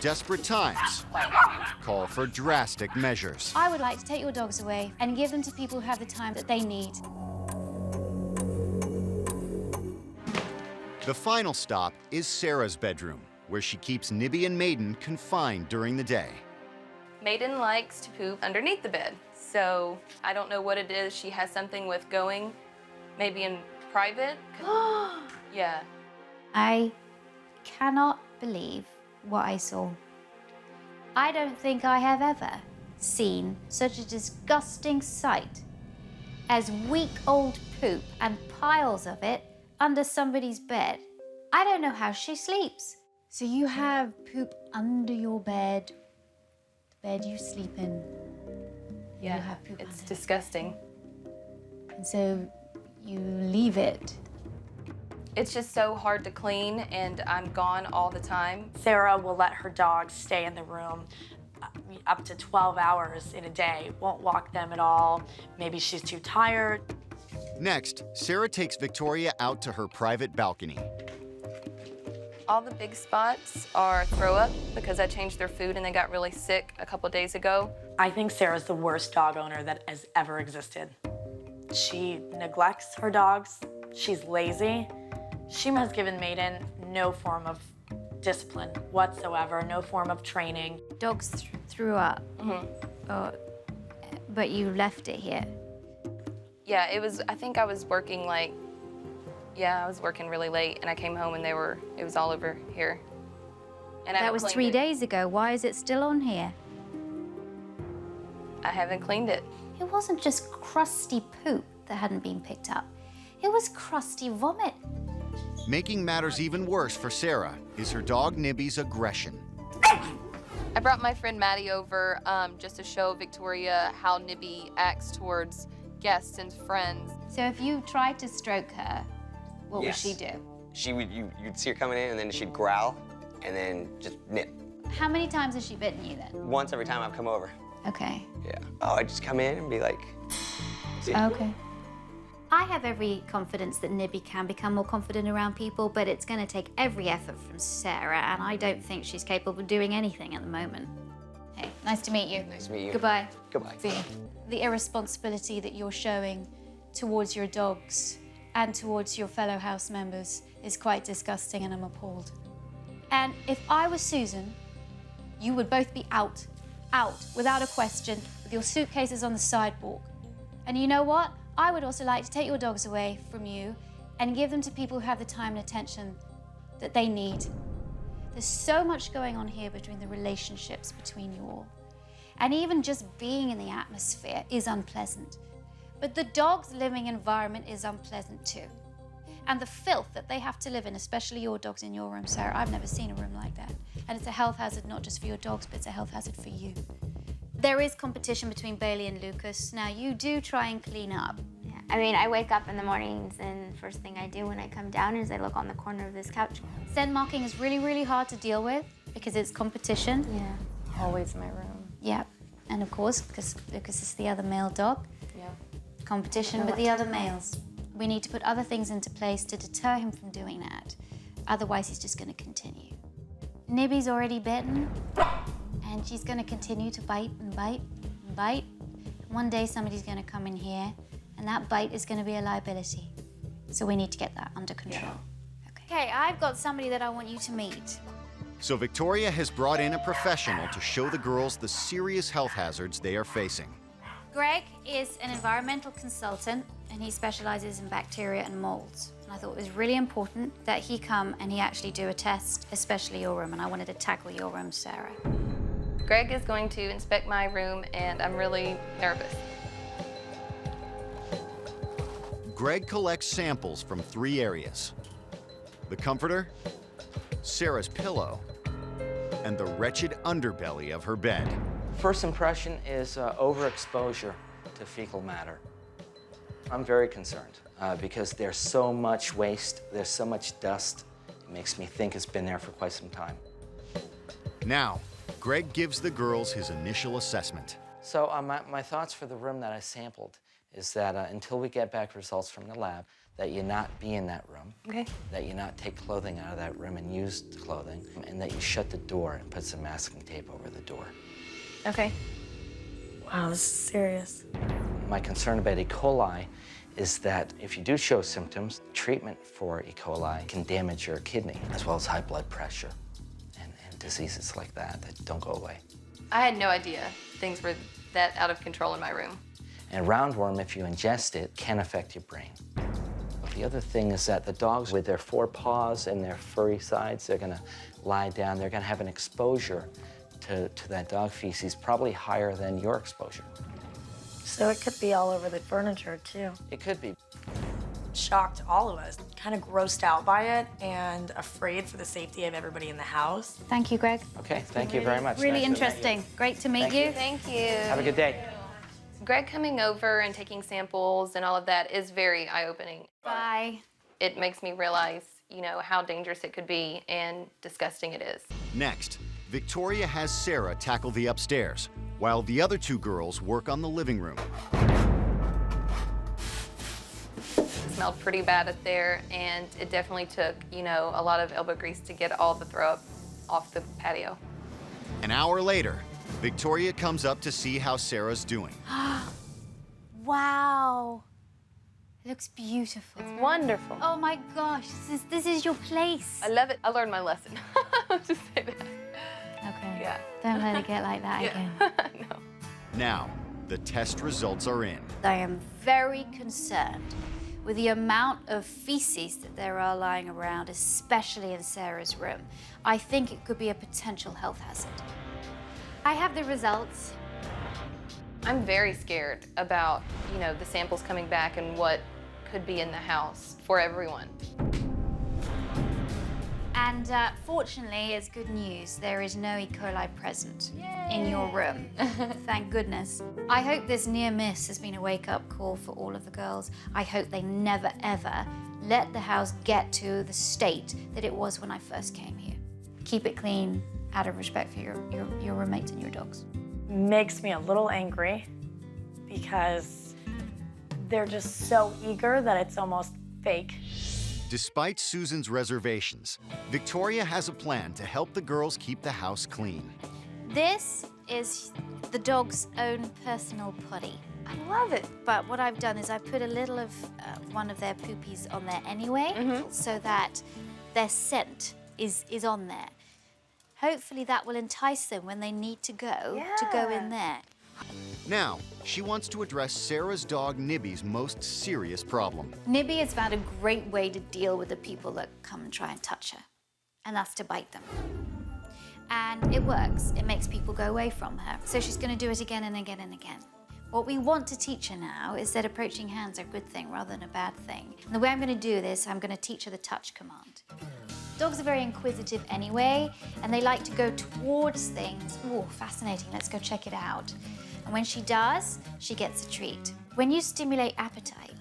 desperate times call for drastic measures. I would like to take your dogs away and give them to people who have the time that they need. The final stop is Sarah's bedroom, where she keeps Nibby and Maiden confined during the day. Maiden likes to poop underneath the bed, so I don't know what it is. She has something with going, maybe in private. Yeah. I cannot believe what I saw. I don't think I have ever seen such a disgusting sight as week old poop and piles of it under somebody's bed. I don't know how she sleeps. So you have poop under your bed, the bed you sleep in. Yeah, you have poop it's under. disgusting. And so you leave it. It's just so hard to clean, and I'm gone all the time. Sarah will let her dogs stay in the room up to 12 hours in a day, won't walk them at all. Maybe she's too tired. Next, Sarah takes Victoria out to her private balcony. All the big spots are throw up because I changed their food and they got really sick a couple days ago. I think Sarah's the worst dog owner that has ever existed. She neglects her dogs. She's lazy. She has given Maiden no form of discipline whatsoever, no form of training. Dogs threw up, but you left it here. Yeah, I think I was working I was working really late and I came home and it was all over here. And That was 3 days ago. Why is it still on here? I haven't cleaned it. It wasn't just crusty poop that hadn't been picked up. It was crusty vomit. Making matters even worse for Sarah is her dog Nibby's aggression. I brought my friend Maddie over just to show Victoria how Nibby acts towards guests and friends. So if you tried to stroke her, what would she do? You'd see her coming in and then she'd growl and then just nip. How many times has she bitten you then? Once every time I've come over. Okay. Yeah. Oh, I'd just come in and be like, see ya. Okay. I have every confidence that Nibby can become more confident around people, but it's going to take every effort from Sarah, and I don't think she's capable of doing anything at the moment. Hey, nice to meet you. Nice to meet you. Goodbye. Goodbye. See you. The irresponsibility that you're showing towards your dogs and towards your fellow house members is quite disgusting, and I'm appalled. And if I was Susan, you would both be out, without a question, with your suitcases on the sidewalk. And you know what? I would also like to take your dogs away from you and give them to people who have the time and attention that they need. There's so much going on here between the relationships between you all. And even just being in the atmosphere is unpleasant. But the dogs' living environment is unpleasant too. And the filth that they have to live in, especially your dogs in your room, Sarah, I've never seen a room like that. And it's a health hazard not just for your dogs, but it's a health hazard for you. There is competition between Bailey and Lucas. Now, you do try and clean up. Yeah, I mean, I wake up in the mornings and first thing I do when I come down is I look on the corner of this couch. Scent marking is really, really hard to deal with because it's competition. Yeah. Always in my room. Yeah, and of course, because Lucas is the other male dog, Yeah. competition with the other males. We need to put other things into place to deter him from doing that. Otherwise, he's just going to continue. Nibby's already bitten, and she's going to continue to bite and bite and bite. One day, somebody's going to come in here, and that bite is going to be a liability. So we need to get that under control. Okay, I've got somebody that I want you to meet. So Victoria has brought in a professional to show the girls the serious health hazards they are facing. Greg is an environmental consultant, and he specializes in bacteria and molds. And I thought it was really important that he come and he actually do a test, especially your room, and I wanted to tackle your room, Sarah. Greg is going to inspect my room, and I'm really nervous. Greg collects samples from 3 areas: the comforter, Sarah's pillow, and the wretched underbelly of her bed. First impression is overexposure to fecal matter. I'm very concerned because there's so much waste, there's so much dust. It makes me think it's been there for quite some time. Now, Greg gives the girls his initial assessment. So my thoughts for the room that I sampled is that until we get back results from the lab, that you not be in that room, Okay. that you not take clothing out of that room and use the clothing, and that you shut the door and put some masking tape over the door. Okay. Wow, this is serious. My concern about E. coli is that if you do show symptoms, treatment for E. coli can damage your kidney, as well as high blood pressure and diseases like that don't go away. I had no idea things were that out of control in my room. And roundworm, if you ingest it, can affect your brain. The other thing is that the dogs, with their 4 paws and their furry sides, they're gonna lie down, they're gonna have an exposure to that dog feces probably higher than your exposure. So it could be all over the furniture, too. It could be. Shocked all of us, kind of grossed out by it and afraid for the safety of everybody in the house. Thank you, Greg. Okay, thank you very much. Really Nice to meet you. interesting. Great to meet you. Thank you. Have a good day. Greg coming over and taking samples and all of that is very eye-opening. Bye. It makes me realize, you know, how dangerous it could be and disgusting it is. Next, Victoria has Sarah tackle the upstairs, while the other 2 girls work on the living room. It smelled pretty bad up there, and it definitely took, you know, a lot of elbow grease to get all the throw up off the patio. An hour later, Victoria comes up to see how Sarah's doing. Wow. It looks beautiful. Wonderful. Oh my gosh, this is your place. I love it. I learned my lesson. I'll just say that. Okay. Yeah. Don't let it get like that again. No. Now, the test results are in. I am very concerned with the amount of feces that there are lying around, especially in Sarah's room. I think it could be a potential health hazard. I have the results. I'm very scared about, you know, the samples coming back and what could be in the house for everyone. And fortunately, it's good news. There is no E. coli present in your room. Thank goodness. I hope this near miss has been a wake-up call for all of the girls. I hope they never, ever let the house get to the state that it was when I first came here. Keep it clean out of respect for your roommates and your dogs. Makes me a little angry because they're just so eager that it's almost fake. Despite Susan's reservations, Victoria has a plan to help the girls keep the house clean. This is the dog's own personal potty. I love it. But what I've done is I put a little of one of their poopies on there anyway, so that their scent is on there. Hopefully that will entice them when they need to go in there. Now, she wants to address Sarah's dog Nibby's most serious problem. Nibby has found a great way to deal with the people that come and try and touch her, and that's to bite them. And it works. It makes people go away from her. So she's going to do it again and again and again. What we want to teach her now is that approaching hands are a good thing rather than a bad thing. And the way I'm going to do this, I'm going to teach her the touch command. Dogs are very inquisitive anyway, and they like to go towards things. Ooh, fascinating, let's go check it out. And when she does, she gets a treat. When you stimulate appetite,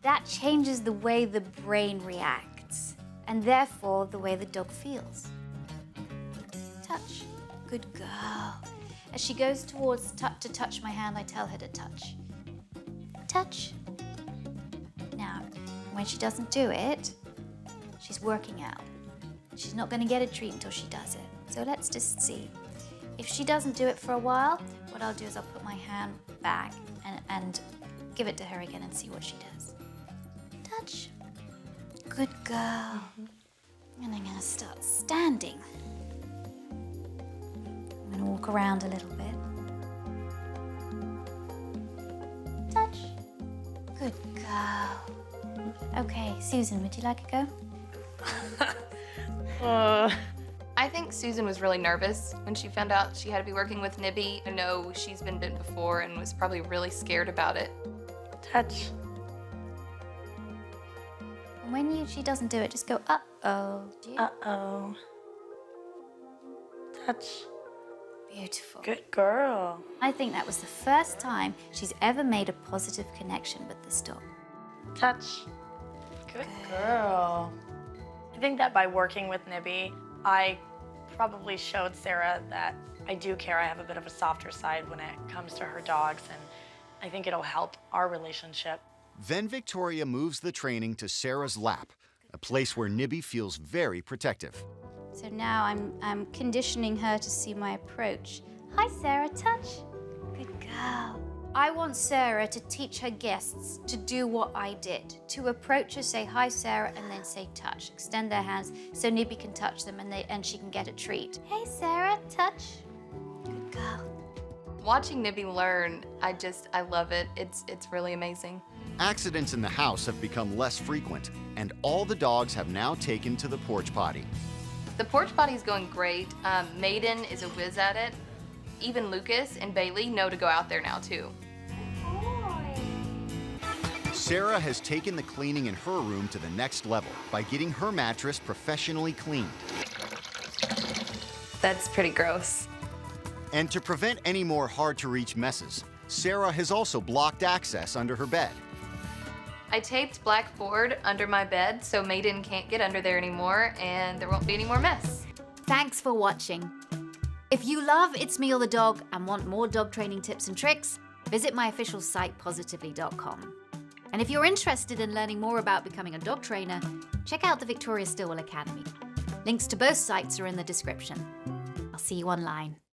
that changes the way the brain reacts, and therefore the way the dog feels. Touch, good girl. As she goes towards to touch my hand, I tell her to touch. Touch. Now, when she doesn't do it, she's working out. She's not going to get a treat until she does it. So let's just see. If she doesn't do it for a while, what I'll do is I'll put my hand back and give it to her again and see what she does. Touch. Good girl. And I'm going to start standing. I'm going to walk around a little bit. Touch. Good girl. Okay, Susan, would you like a go? I think Susan was really nervous when she found out she had to be working with Nibby. I know she's been bitten before and was probably really scared about it. Touch. And when she doesn't do it, just go, uh-oh. Uh-oh. Touch. Beautiful. Good girl. I think that was the first time she's ever made a positive connection with this dog. Touch. Good girl. I think that by working with Nibby, I probably showed Sarah that I do care. I have a bit of a softer side when it comes to her dogs, and I think it'll help our relationship. Then Victoria moves the training to Sarah's lap, a place where Nibby feels very protective. So now I'm conditioning her to see my approach. Hi, Sarah, touch. Good girl. I want Sarah to teach her guests to do what I did, to approach her, say, hi, Sarah, and then say touch. Extend their hands so Nibby can touch them and she can get a treat. Hey, Sarah, touch. Good girl. Watching Nibby learn, I love it. It's really amazing. Accidents in the house have become less frequent, and all the dogs have now taken to the porch potty. The porch potty's going great. Maiden is a whiz at it. Even Lucas and Bailey know to go out there now too. Sarah has taken the cleaning in her room to the next level by getting her mattress professionally cleaned. That's pretty gross. And to prevent any more hard-to-reach messes, Sarah has also blocked access under her bed. I taped black board under my bed so Maiden can't get under there anymore and there won't be any more mess. Thanks for watching. If you love It's Me or the Dog and want more dog training tips and tricks, visit my official site, positively.com. And if you're interested in learning more about becoming a dog trainer, check out the Victoria Stilwell Academy. Links to both sites are in the description. I'll see you online.